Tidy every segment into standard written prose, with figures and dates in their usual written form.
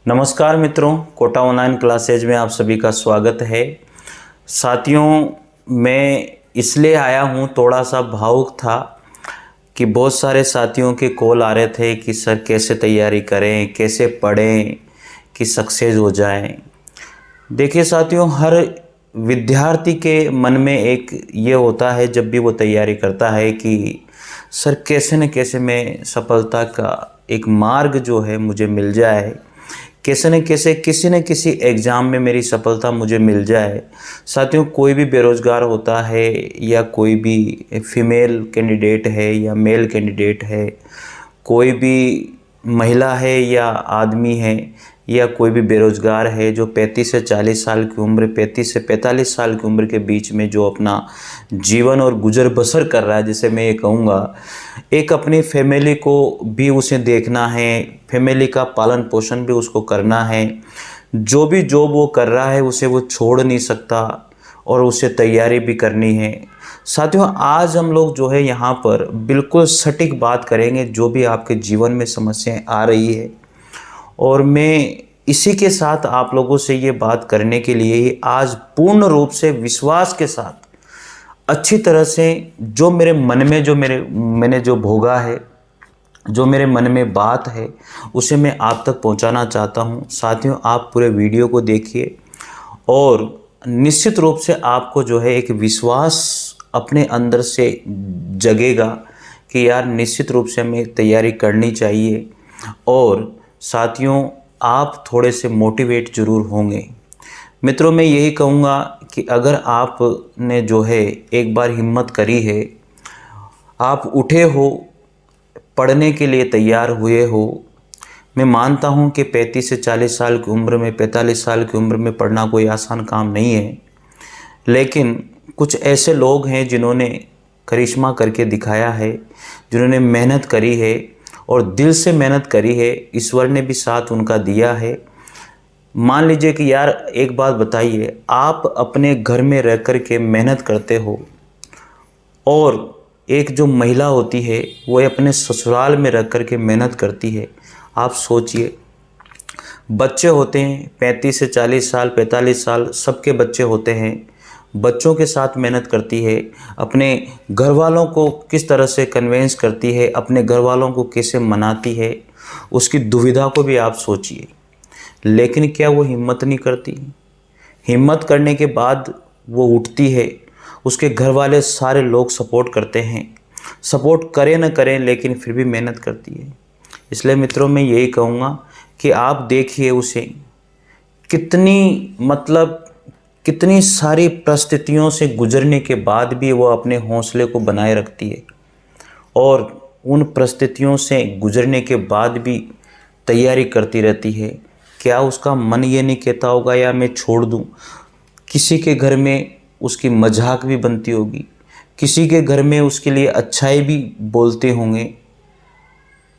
नमस्कार मित्रों, Kota online classes में आप सभी का स्वागत है। साथियों, मैं इसलिए आया हूँ, थोड़ा सा भावुक था कि बहुत सारे साथियों के कॉल आ रहे थे कि सर कैसे तैयारी करें, कैसे पढ़ें कि सक्सेस हो जाएं। देखिए साथियों, हर विद्यार्थी के मन में एक ये होता है जब भी वो तैयारी करता है कि सर कैसे न कैसे मैं सफलता का एक मार्ग जो है मुझे मिल जाए, कैसे न कैसे किसी न किसी एग्ज़ाम में मेरी सफलता मुझे मिल जाए। साथियों, कोई भी बेरोज़गार होता है या कोई भी फीमेल कैंडिडेट है या मेल कैंडिडेट है, कोई भी महिला है या आदमी है या कोई भी बेरोज़गार है जो 35 से 40 साल की उम्र, 35 से 45 साल की उम्र के बीच में जो अपना जीवन और गुजर बसर कर रहा है, जिसे मैं ये कहूँगा, एक अपनी फैमिली को भी उसे देखना है, फैमिली का पालन पोषण भी उसको करना है। जो भी जॉब वो कर रहा है उसे वो छोड़ नहीं सकता और उसे तैयारी भी करनी है। साथियों, आज हम लोग जो है यहाँ पर बिल्कुल सटीक बात करेंगे जो भी आपके जीवन में समस्याएं आ रही है, और मैं इसी के साथ आप लोगों से ये बात करने के लिए ही आज पूर्ण रूप से विश्वास के साथ अच्छी तरह से जो मेरे मन में मैंने जो भोगा है, जो मेरे मन में बात है, उसे मैं आप तक पहुंचाना चाहता हूं। साथियों, आप पूरे वीडियो को देखिए और निश्चित रूप से आपको जो है एक विश्वास अपने अंदर से जगेगा कि यार निश्चित रूप से हमें तैयारी करनी चाहिए। और साथियों, आप थोड़े से मोटिवेट ज़रूर होंगे। मित्रों, मैं यही कहूँगा कि अगर आपने जो है एक बार हिम्मत करी है, आप उठे हो, पढ़ने के लिए तैयार हुए हो। मैं मानता हूँ कि 35 से 40 साल की उम्र में, 45 साल की उम्र में पढ़ना कोई आसान काम नहीं है, लेकिन कुछ ऐसे लोग हैं जिन्होंने करिश्मा करके दिखाया है, जिन्होंने मेहनत करी है और दिल से मेहनत करी है, ईश्वर ने भी साथ उनका दिया है। मान लीजिए कि यार एक बात बताइए, आप अपने घर में रह कर के मेहनत करते हो और एक जो महिला होती है वो अपने ससुराल में रह कर के मेहनत करती है। आप सोचिए, बच्चे होते हैं 35 से 40 साल, 45 साल, सबके बच्चे होते हैं, बच्चों के साथ मेहनत करती है, अपने घर वालों को किस तरह से कन्वेंस करती है, अपने घर वालों को कैसे मनाती है, उसकी दुविधा को भी आप सोचिए। लेकिन क्या वो हिम्मत नहीं करती? हिम्मत करने के बाद वो उठती है, उसके घर वाले सारे लोग सपोर्ट करते हैं, सपोर्ट करें न करें लेकिन फिर भी मेहनत करती है। इसलिए मित्रों, मैं यही कहूँगा कि आप देखिए उसे कितनी सारी परिस्थितियों से गुजरने के बाद भी वो अपने हौसले को बनाए रखती है और उन परिस्थितियों से गुजरने के बाद भी तैयारी करती रहती है। क्या उसका मन ये नहीं कहता होगा या मैं छोड़ दूं? किसी के घर में उसकी मजाक भी बनती होगी, किसी के घर में उसके लिए अच्छाई भी बोलते होंगे।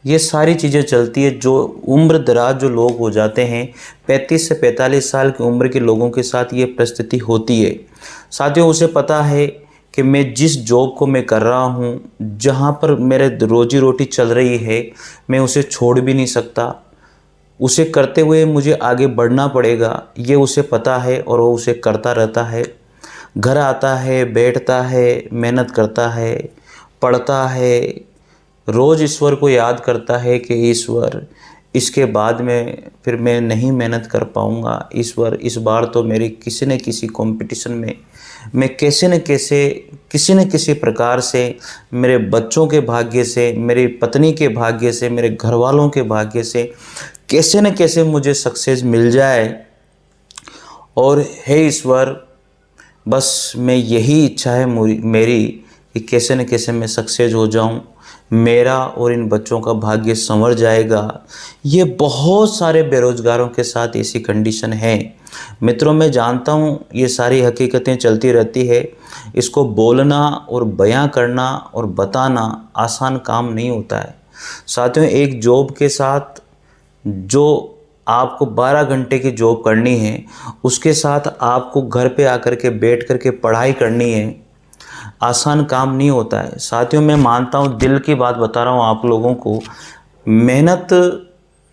ये सारी चीज़ें चलती है। जो उम्र दराज जो लोग हो जाते हैं, 35 से 45 साल की उम्र के लोगों के साथ ये परिस्थिति होती है। साथियों, उसे पता है कि मैं जिस जॉब को मैं कर रहा हूँ, जहाँ पर मेरे रोजी रोटी चल रही है, मैं उसे छोड़ भी नहीं सकता। उसे करते हुए मुझे आगे बढ़ना पड़ेगा, ये उसे पता है और वो उसे करता रहता है। घर आता है, बैठता है, मेहनत करता है, पढ़ता है, रोज़ ईश्वर को याद करता है कि ईश्वर, इसके बाद में फिर मैं नहीं मेहनत कर पाऊँगा। ईश्वर, इस बार तो मेरी किसी न किसी कंपटीशन में मैं कैसे न कैसे, किसी न किसी प्रकार से, मेरे बच्चों के भाग्य से, मेरी पत्नी के भाग्य से, मेरे घर वालों के भाग्य से कैसे न कैसे मुझे सक्सेस मिल जाए। और हे ईश्वर, बस मैं यही इच्छा है मेरी कि कैसे न कैसे मैं सक्सेस हो जाऊं, मेरा और इन बच्चों का भाग्य संवर जाएगा। ये बहुत सारे बेरोज़गारों के साथ ऐसी कंडीशन है। मित्रों, मैं जानता हूँ ये सारी हकीकतें चलती रहती है। इसको बोलना और बयां करना और बताना आसान काम नहीं होता है। साथियों, एक जॉब के साथ जो आपको 12 घंटे की जॉब करनी है, उसके साथ आपको घर पे आकर के बैठ कर के पढ़ाई करनी है, आसान काम नहीं होता है। साथियों, मैं मानता हूँ, दिल की बात बता रहा हूँ आप लोगों को, मेहनत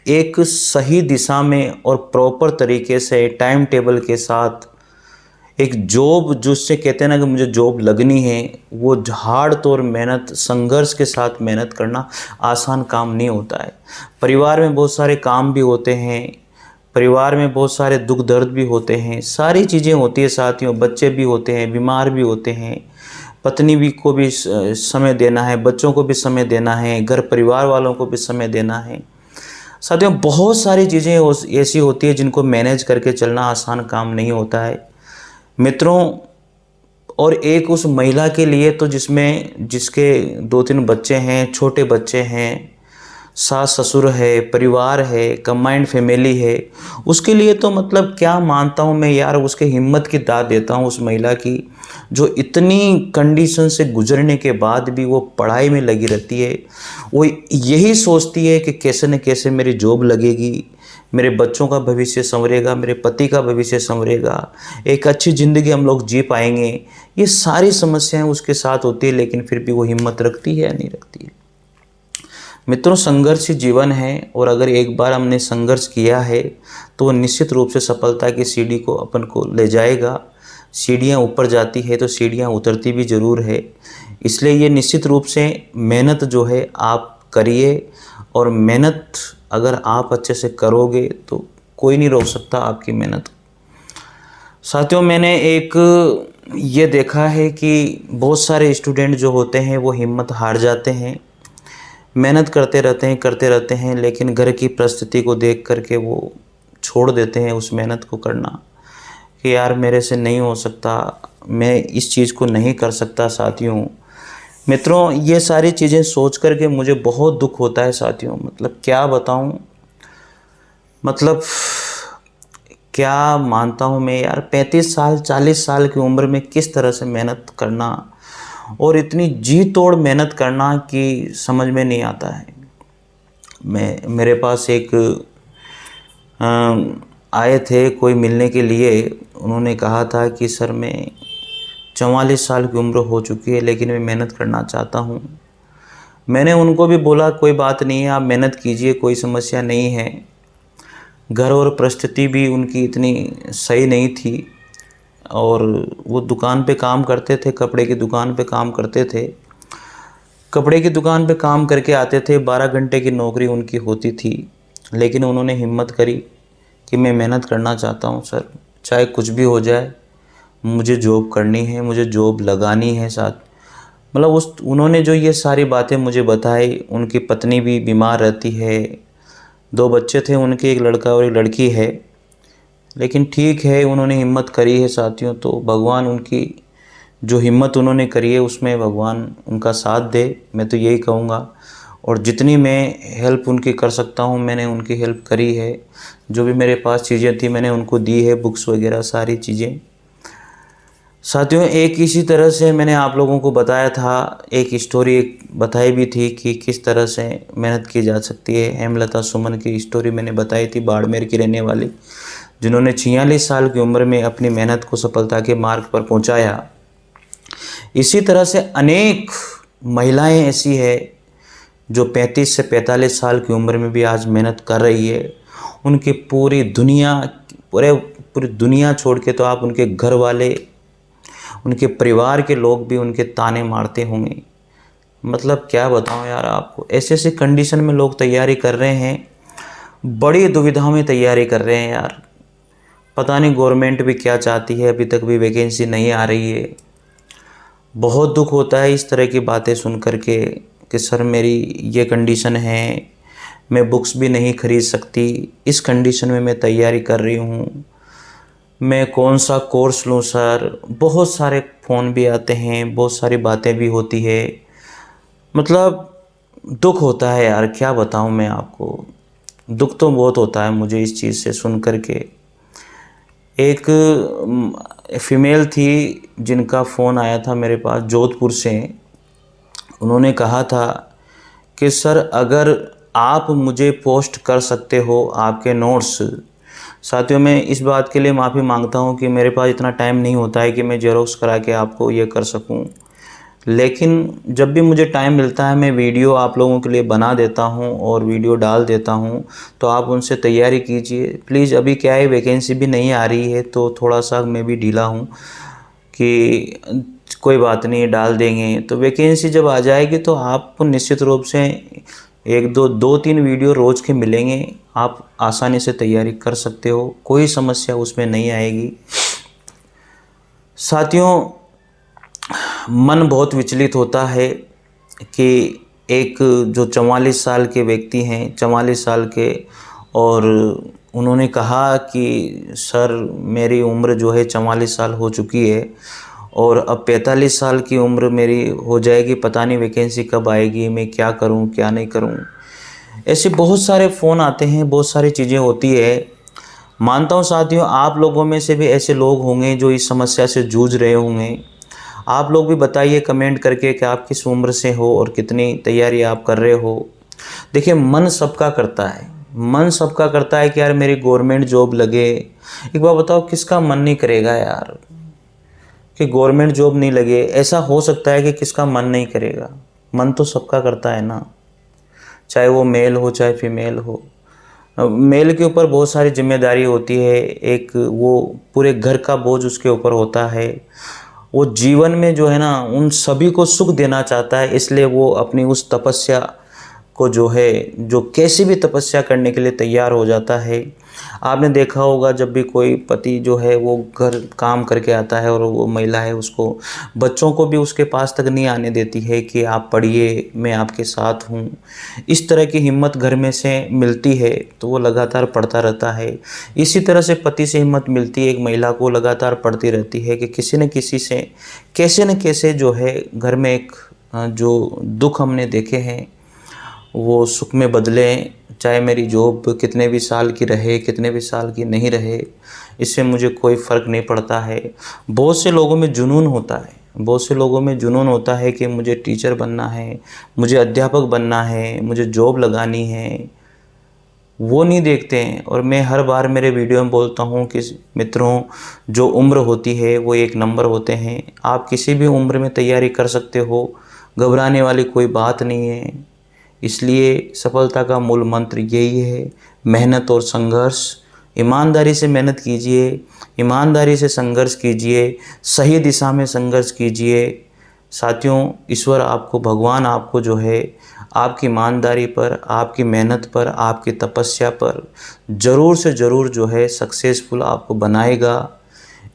एक सही दिशा में और प्रॉपर तरीके से टाइम टेबल के साथ एक जॉब, जिससे कहते हैं ना कि मुझे जॉब लगनी है, वो झाड़ तोड़ मेहनत, संघर्ष के साथ मेहनत करना आसान काम नहीं होता है। परिवार में बहुत सारे काम भी होते हैं, परिवार में बहुत सारे दुख दर्द भी होते हैं, सारी चीज़ें होती है साथियों। बच्चे भी होते हैं, बीमार भी होते हैं, पत्नी भी को भी समय देना है, बच्चों को भी समय देना है, घर परिवार वालों को भी समय देना है। साथियों बहुत सारी चीज़ें ऐसी होती है जिनको मैनेज करके चलना आसान काम नहीं होता है मित्रों। और एक उस महिला के लिए तो जिसके 2-3 बच्चे हैं, छोटे बच्चे हैं, सास ससुर है, परिवार है, कंबाइंड फैमिली है, उसके लिए तो मतलब क्या मानता हूँ मैं यार, उसके हिम्मत की दाद देता हूँ उस महिला की, जो इतनी कंडीशन से गुजरने के बाद भी वो पढ़ाई में लगी रहती है। वो यही सोचती है कि कैसे न कैसे मेरी जॉब लगेगी, मेरे बच्चों का भविष्य संवरेगा, मेरे पति का भविष्य संवरेगा, एक अच्छी ज़िंदगी हम लोग जी पाएंगे। ये सारी समस्याएं उसके साथ होती है, लेकिन फिर भी वो हिम्मत रखती है या नहीं रखती है। मित्रों संघर्ष ही जीवन है, और अगर एक बार हमने संघर्ष किया है तो वो निश्चित रूप से सफलता की सीढ़ी को अपन को ले जाएगा। सीढ़ियाँ ऊपर जाती है तो सीढ़ियाँ उतरती भी ज़रूर है, इसलिए ये निश्चित रूप से मेहनत जो है आप करिए, और मेहनत अगर आप अच्छे से करोगे तो कोई नहीं रोक सकता आपकी मेहनत। साथियों मैंने एक ये देखा है कि बहुत सारे स्टूडेंट जो होते हैं वो हिम्मत हार जाते हैं, मेहनत करते रहते हैं, लेकिन घर की परिस्थिति को देख करके वो छोड़ देते हैं उस मेहनत को करना, कि यार मेरे से नहीं हो सकता, मैं इस चीज़ को नहीं कर सकता। साथियों मित्रों ये सारी चीज़ें सोच करके मुझे बहुत दुख होता है साथियों, मतलब क्या बताऊं, मतलब क्या मानता हूं मैं यार, 35 साल 40 साल की उम्र में किस तरह से मेहनत करना, और इतनी जी तोड़ मेहनत करना कि समझ में नहीं आता है। मेरे पास एक आए थे कोई मिलने के लिए, उन्होंने कहा था कि सर मैं 44 साल की उम्र हो चुकी है लेकिन मैं मेहनत करना चाहता हूँ। मैंने उनको भी बोला कोई बात नहीं है, आप मेहनत कीजिए, कोई समस्या नहीं है। घर और परिस्थिति भी उनकी इतनी सही नहीं थी, और वो दुकान पे काम करते थे, कपड़े की दुकान पे काम करते थे। कपड़े की दुकान पे काम करके आते थे, 12 घंटे की नौकरी उनकी होती थी, लेकिन उन्होंने हिम्मत करी कि मैं मेहनत करना चाहता हूँ सर, चाहे कुछ भी हो जाए, मुझे जॉब करनी है, मुझे जॉब लगानी है। साथ मतलब उन्होंने जो ये सारी बातें मुझे बताई, उनकी पत्नी भी बीमार रहती है, 2 बच्चे थे उनके, एक लड़का और एक लड़की है, लेकिन ठीक है उन्होंने हिम्मत करी है साथियों। तो भगवान उनकी जो हिम्मत उन्होंने करी है उसमें भगवान उनका साथ दे, मैं तो यही कहूँगा। और जितनी मैं हेल्प उनकी कर सकता हूँ मैंने उनकी हेल्प करी है, जो भी मेरे पास चीज़ें थी मैंने उनको दी है, बुक्स वगैरह सारी चीज़ें। साथियों एक इसी तरह से मैंने आप लोगों को बताया था, एक स्टोरी एक बताई भी थी कि किस तरह से मेहनत की जा सकती है। हेमलता सुमन की स्टोरी मैंने बताई थी, बाड़मेर की रहने वाली, जिन्होंने 46 साल की उम्र में अपनी मेहनत को सफलता के मार्ग पर पहुंचाया। इसी तरह से अनेक महिलाएं ऐसी है जो 35 से 45 साल की उम्र में भी आज मेहनत कर रही है। उनकी पूरी दुनिया छोड़ के तो आप उनके घर वाले, उनके परिवार के लोग भी उनके ताने मारते होंगे। मतलब क्या बताऊं यार आपको, ऐसे ऐसी कंडीशन में लोग तैयारी कर रहे हैं, बड़ी दुविधा में तैयारी कर रहे हैं यार। पता नहीं गवर्नमेंट भी क्या चाहती है, अभी तक भी वैकेंसी नहीं आ रही है। बहुत दुख होता है इस तरह की बातें सुन कर के कि सर मेरी ये कंडीशन है, मैं बुक्स भी नहीं खरीद सकती, इस कंडीशन में मैं तैयारी कर रही हूँ, मैं कौन सा कोर्स लूँ सर। बहुत सारे फ़ोन भी आते हैं, बहुत सारी बातें भी होती है। मतलब दुख होता है यार, क्या बताऊँ मैं आपको, दुख तो बहुत होता है मुझे इस चीज़ से सुन कर के। एक फीमेल थी जिनका फ़ोन आया था मेरे पास जोधपुर से। उन्होंने कहा था कि सर अगर आप मुझे पोस्ट कर सकते हो आपके नोट्स। साथियों मैं इस बात के लिए माफ़ी मांगता हूँ कि मेरे पास इतना टाइम नहीं होता है कि मैं जेरोक्स करा के आपको ये कर सकूँ, लेकिन जब भी मुझे टाइम मिलता है मैं वीडियो आप लोगों के लिए बना देता हूं और वीडियो डाल देता हूं, तो आप उनसे तैयारी कीजिए प्लीज़। अभी क्या है, वैकेंसी भी नहीं आ रही है तो थोड़ा सा मैं भी ढीला हूं कि कोई बात नहीं, डाल देंगे। तो वैकेंसी जब आ जाएगी तो आपको निश्चित रूप से एक दो तीन वीडियो रोज़ के मिलेंगे, आप आसानी से तैयारी कर सकते हो, कोई समस्या उसमें नहीं आएगी। साथियों, मन बहुत विचलित होता है कि एक जो 44 साल के व्यक्ति हैं, 44 साल के, और उन्होंने कहा कि सर मेरी उम्र जो है 44 साल हो चुकी है और अब 45 साल की उम्र मेरी हो जाएगी, पता नहीं वैकेंसी कब आएगी, मैं क्या करूं क्या नहीं करूं। ऐसे बहुत सारे फ़ोन आते हैं, बहुत सारी चीज़ें होती है। मानता हूं साथियों, आप लोगों में से भी ऐसे लोग होंगे जो इस समस्या से जूझ रहे होंगे। आप लोग भी बताइए कमेंट करके कि आप किस उम्र से हो और कितनी तैयारी आप कर रहे हो। देखिए, मन सबका करता है, मन सबका करता है कि यार मेरी गवर्नमेंट जॉब लगे। एक बार बताओ, किसका मन नहीं करेगा यार कि गवर्नमेंट जॉब नहीं लगे? ऐसा हो सकता है कि किसका मन नहीं करेगा? मन तो सबका करता है ना, चाहे वो मेल हो चाहे फीमेल हो। मेल के ऊपर बहुत सारी जिम्मेदारी होती है, एक वो पूरे घर का बोझ उसके ऊपर होता है। वो जीवन में जो है ना उन सभी को सुख देना चाहता है, इसलिए वो अपनी उस तपस्या को जो है, जो कैसी भी तपस्या करने के लिए तैयार हो जाता है। आपने देखा होगा जब भी कोई पति जो है वो घर काम करके आता है और वो महिला है उसको, बच्चों को भी उसके पास तक नहीं आने देती है कि आप पढ़िए, मैं आपके साथ हूँ। इस तरह की हिम्मत घर में से मिलती है तो वो लगातार पढ़ता रहता है। इसी तरह से पति से हिम्मत मिलती है एक महिला को, लगातार पढ़ती रहती है कि किसी न किसी से कैसे न कैसे जो है घर में एक जो दुख हमने देखे हैं वो सुख में बदलें। चाहे मेरी जॉब कितने भी साल की रहे, कितने भी साल की नहीं रहे, इससे मुझे कोई फ़र्क नहीं पड़ता है। बहुत से लोगों में जुनून होता है, बहुत से लोगों में जुनून होता है कि मुझे टीचर बनना है, मुझे अध्यापक बनना है, मुझे जॉब लगानी है। वो नहीं देखते हैं। और मैं हर बार मेरे वीडियो में बोलता हूँ कि मित्रों, जो उम्र होती है वो एक नंबर होते हैं। आप किसी भी उम्र में तैयारी कर सकते हो, घबराने वाली कोई बात नहीं है। इसलिए सफलता का मूल मंत्र यही है, मेहनत और संघर्ष। ईमानदारी से मेहनत कीजिए, ईमानदारी से संघर्ष कीजिए, सही दिशा में संघर्ष कीजिए। साथियों, ईश्वर आपको, भगवान आपको जो है आपकी ईमानदारी पर, आपकी मेहनत पर, आपकी तपस्या पर ज़रूर से ज़रूर जो है सक्सेसफुल आपको बनाएगा।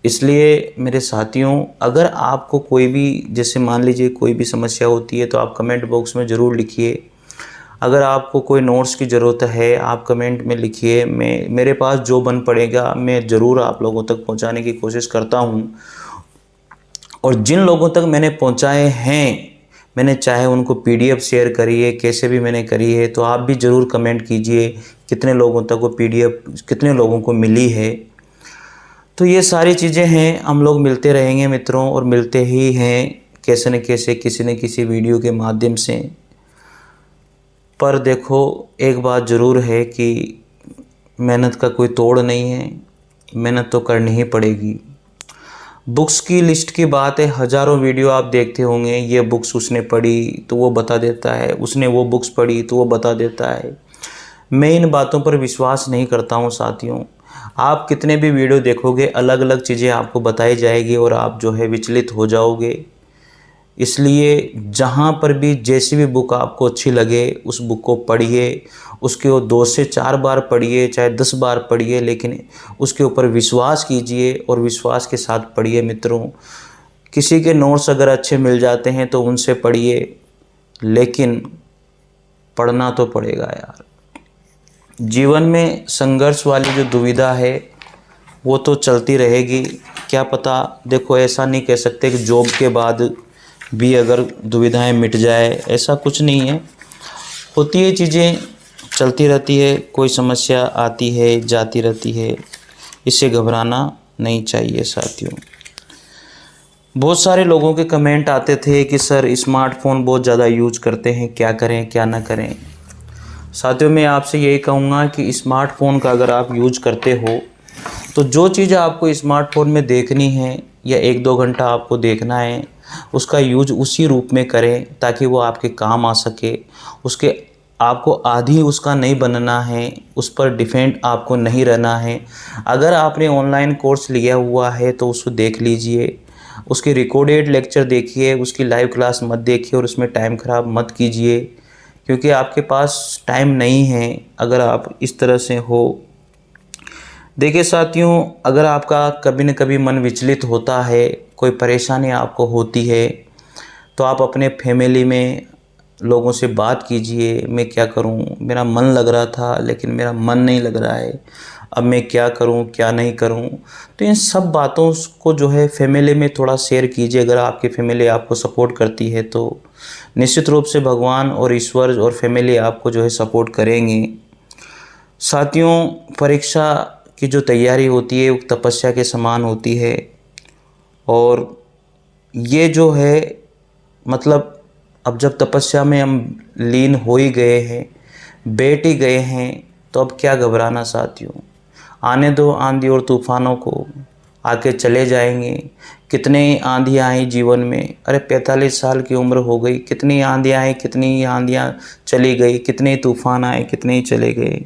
इसलिए मेरे साथियों, अगर आपको कोई भी, जैसे मान लीजिए कोई भी समस्या होती है तो आप कमेंट बॉक्स में ज़रूर लिखिए। अगर आपको कोई नोट्स की ज़रूरत है आप कमेंट में लिखिए, मेरे पास जो बन पड़ेगा मैं ज़रूर आप लोगों तक पहुंचाने की कोशिश करता हूं। और जिन लोगों तक मैंने पहुंचाए हैं, मैंने चाहे उनको PDF शेयर करी है, कैसे भी मैंने करी है, तो आप भी ज़रूर कमेंट कीजिए कितने लोगों तक वो PDF कितने लोगों को मिली है। तो ये सारी चीज़ें हैं, हम लोग मिलते रहेंगे मित्रों, और मिलते ही हैं कैसे न कैसे, किसी न किसी वीडियो के माध्यम से। पर देखो, एक बात ज़रूर है कि मेहनत का कोई तोड़ नहीं है, मेहनत तो करनी ही पड़ेगी। बुक्स की लिस्ट की बात है, हज़ारों वीडियो आप देखते होंगे, ये बुक्स उसने पढ़ी तो वो बता देता है, उसने वो बुक्स पढ़ी तो वो बता देता है। मैं इन बातों पर विश्वास नहीं करता हूँ साथियों। आप कितने भी वीडियो देखोगे, अलग अलग चीज़ें आपको बताई जाएगी और आप जो है विचलित हो जाओगे। इसलिए जहाँ पर भी जैसी भी बुक आपको अच्छी लगे उस बुक को पढ़िए, उसके 2 से 4 बार पढ़िए, चाहे 10 बार पढ़िए, लेकिन उसके ऊपर विश्वास कीजिए और विश्वास के साथ पढ़िए मित्रों। किसी के नोट्स अगर अच्छे मिल जाते हैं तो उनसे पढ़िए, लेकिन पढ़ना तो पड़ेगा यार। जीवन में संघर्ष वाली जो दुविधा है वो तो चलती रहेगी। क्या पता, देखो ऐसा नहीं कह सकते कि जॉब के बाद भी अगर दुविधाएं मिट जाए, ऐसा कुछ नहीं है। होती है, चीज़ें चलती रहती है, कोई समस्या आती है जाती रहती है, इससे घबराना नहीं चाहिए साथियों। बहुत सारे लोगों के कमेंट आते थे कि सर स्मार्टफ़ोन बहुत ज़्यादा यूज करते हैं, क्या करें क्या ना करें। साथियों, मैं आपसे यही कहूँगा कि स्मार्टफ़ोन का अगर आप यूज करते हो तो जो चीज़ आपको स्मार्टफ़ोन में देखनी है या 1-2 घंटा आपको देखना है, उसका यूज उसी रूप में करें ताकि वो आपके काम आ सके। उसके आपको आदी उसका नहीं बनना है, उस पर डिपेंड आपको नहीं रहना है। अगर आपने ऑनलाइन कोर्स लिया हुआ है तो उसको देख लीजिए, उसके रिकॉर्डेड लेक्चर देखिए, उसकी लाइव क्लास मत देखिए और उसमें टाइम ख़राब मत कीजिए, क्योंकि आपके पास टाइम नहीं है अगर आप इस तरह से हो। देखिए साथियों, अगर आपका कभी न कभी मन विचलित होता है, कोई परेशानी आपको होती है, तो आप अपने फैमिली में लोगों से बात कीजिए। मैं क्या करूं, मेरा मन लग रहा था लेकिन मेरा मन नहीं लग रहा है, अब मैं क्या करूं, क्या नहीं करूं। तो इन सब बातों को जो है फैमिली में थोड़ा शेयर कीजिए। अगर आपकी फैमिली आपको सपोर्ट करती है तो निश्चित रूप से भगवान और ईश्वर और फैमिली आपको जो है सपोर्ट करेंगे। साथियों, परीक्षा की जो तैयारी होती है वो तपस्या के समान होती है, और ये जो है मतलब अब जब तपस्या में हम लीन हो ही गए हैं, बैठ ही गए हैं, तो अब क्या घबराना साथियों। आने दो आंधी और तूफानों को, आके चले जाएंगे। कितने आंधियाँ आई जीवन में, अरे 45 साल की उम्र हो गई, कितनी आंधियाँ आई, कितनी आंधियाँ चली गई, कितने तूफान आए, कितने ही चले गए।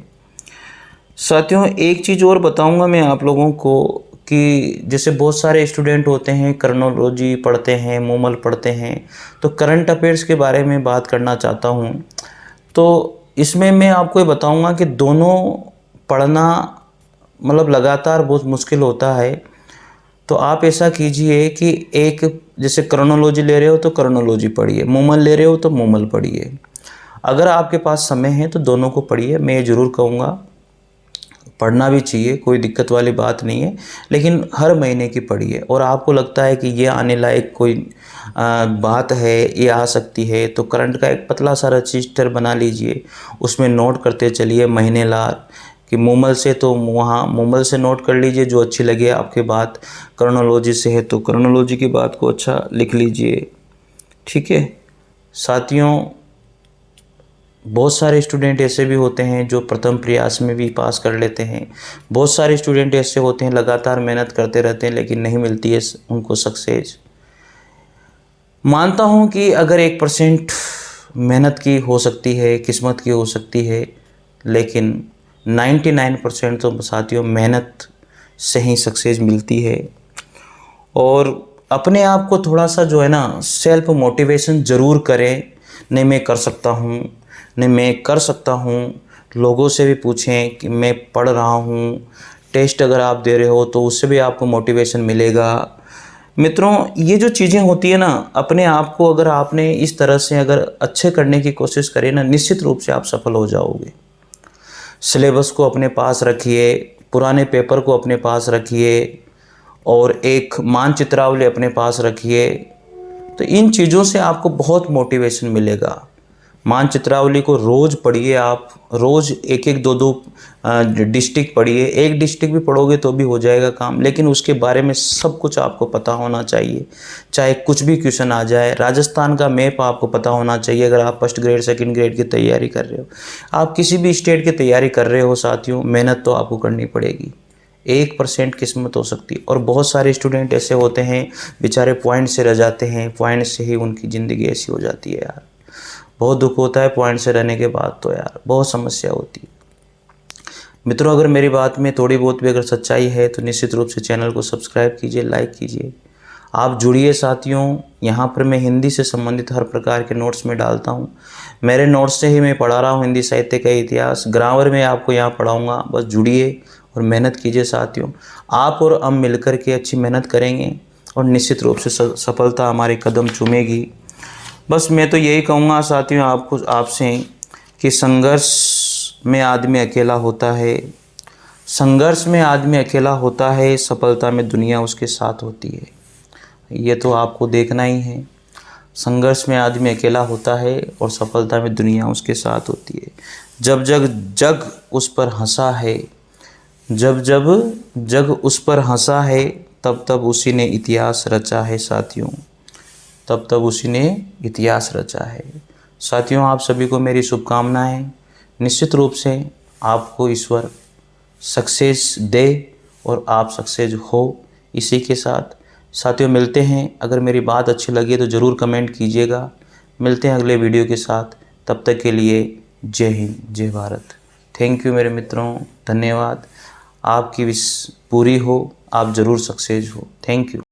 साथियों, एक चीज़ और बताऊंगा मैं आप लोगों को कि जैसे बहुत सारे स्टूडेंट होते हैं क्रोनोलॉजी पढ़ते हैं, मोमल पढ़ते हैं, तो करंट अफेयर्स के बारे में बात करना चाहता हूं। तो इसमें मैं आपको ये बताऊंगा कि दोनों पढ़ना मतलब लगातार बहुत मुश्किल होता है। तो आप ऐसा कीजिए कि एक जैसे क्रोनोलॉजी ले रहे हो तो क्रोनोलॉजी पढ़िए, मोमल ले रहे हो तो मोमल पढ़िए। अगर आपके पास समय है तो दोनों को पढ़िए। मैं ये ज़रूर कहूँगा पढ़ना भी चाहिए, कोई दिक्कत वाली बात नहीं है, लेकिन हर महीने की पढ़िए। और आपको लगता है कि ये आने लायक कोई बात है, ये आ सकती है, तो करंट का एक पतला सा रजिस्टर बना लीजिए, उसमें नोट करते चलिए महीनेवार कि मोमल से तो वहाँ मोमल से नोट कर लीजिए जो अच्छी लगे आपके बात, क्रोनोलॉजी से है तो क्रोनोलॉजी की बात को अच्छा लिख लीजिए। ठीक है साथियों, बहुत सारे स्टूडेंट ऐसे भी होते हैं जो प्रथम प्रयास में भी पास कर लेते हैं। बहुत सारे स्टूडेंट ऐसे होते हैं लगातार मेहनत करते रहते हैं लेकिन नहीं मिलती है उनको सक्सेस। मानता हूं कि अगर 1% मेहनत की हो सकती है, किस्मत की हो सकती है, लेकिन 99% तो साथियों मेहनत से ही सक्सेस मिलती है। और अपने आप को थोड़ा सा जो है ना सेल्फ मोटिवेशन ज़रूर करें। नहीं मैं कर सकता हूँ, नहीं मैं कर सकता हूँ। लोगों से भी पूछें कि मैं पढ़ रहा हूँ। टेस्ट अगर आप दे रहे हो तो उससे भी आपको मोटिवेशन मिलेगा। मित्रों, ये जो चीज़ें होती है ना, अपने आप को अगर आपने इस तरह से अगर अच्छे करने की कोशिश करें ना, निश्चित रूप से आप सफल हो जाओगे। सिलेबस को अपने पास रखिए, पुराने पेपर को अपने पास रखिए, और एक मानचित्रावली अपने पास रखिए। तो इन चीज़ों से आपको बहुत मोटिवेशन मिलेगा। मानचित्रावली को रोज़ पढ़िए, आप रोज़ एक एक दो दो डिस्ट्रिक्ट पढ़िए। एक डिस्ट्रिक्ट भी पढ़ोगे तो भी हो जाएगा काम, लेकिन उसके बारे में सब कुछ आपको पता होना चाहिए, चाहे कुछ भी क्वेश्चन आ जाए। राजस्थान का मैप आपको पता होना चाहिए अगर आप फर्स्ट ग्रेड सेकंड ग्रेड की तैयारी कर रहे हो। आप किसी भी स्टेट की तैयारी कर रहे हो साथियों, मेहनत तो आपको करनी पड़ेगी। 1% किस्मत हो सकती है। और बहुत सारे स्टूडेंट ऐसे होते हैं बेचारे पॉइंट से रह जाते हैं, पॉइंट से ही उनकी ज़िंदगी ऐसी हो जाती है यार। बहुत दुख होता है पॉइंट से रहने के बाद, तो यार बहुत समस्या होती है। मित्रों, अगर मेरी बात में थोड़ी बहुत भी अगर सच्चाई है तो निश्चित रूप से चैनल को सब्सक्राइब कीजिए, लाइक कीजिए। आप जुड़िए साथियों। यहाँ पर मैं हिंदी से संबंधित हर प्रकार के नोट्स में डालता हूँ। मेरे नोट्स से ही मैं पढ़ा रहा हूँ हिंदी साहित्य का इतिहास, ग्रामर में आपको यहाँ पढ़ाऊँगा। बस जुड़िए और मेहनत कीजिए साथियों। आप और हम मिलकर के अच्छी मेहनत करेंगे और निश्चित रूप से सफलता हमारे कदम चूमेगी। बस मैं तो यही कहूँगा साथियों आपको, आपसे कि संघर्ष में आदमी अकेला होता है, संघर्ष में आदमी अकेला होता है, सफलता में दुनिया उसके साथ होती है। ये तो आपको देखना ही है। संघर्ष में आदमी अकेला होता है और सफलता में दुनिया उसके साथ होती है। जब जग जग उस पर हंसा है, जब जब जग उस पर हंसा है, तब तब उसी ने इतिहास रचा है साथियों, तब तब उसी ने इतिहास रचा है। साथियों, आप सभी को मेरी शुभकामनाएं। निश्चित रूप से आपको ईश्वर सक्सेस दे और आप सक्सेस हो। इसी के साथ साथियों मिलते हैं, अगर मेरी बात अच्छी लगी तो ज़रूर कमेंट कीजिएगा। मिलते हैं अगले वीडियो के साथ, तब तक के लिए जय हिंद, जय भारत। थैंक यू मेरे मित्रों, धन्यवाद। आपकी विश पूरी हो, आप ज़रूर सक्सेस हो। Thank you.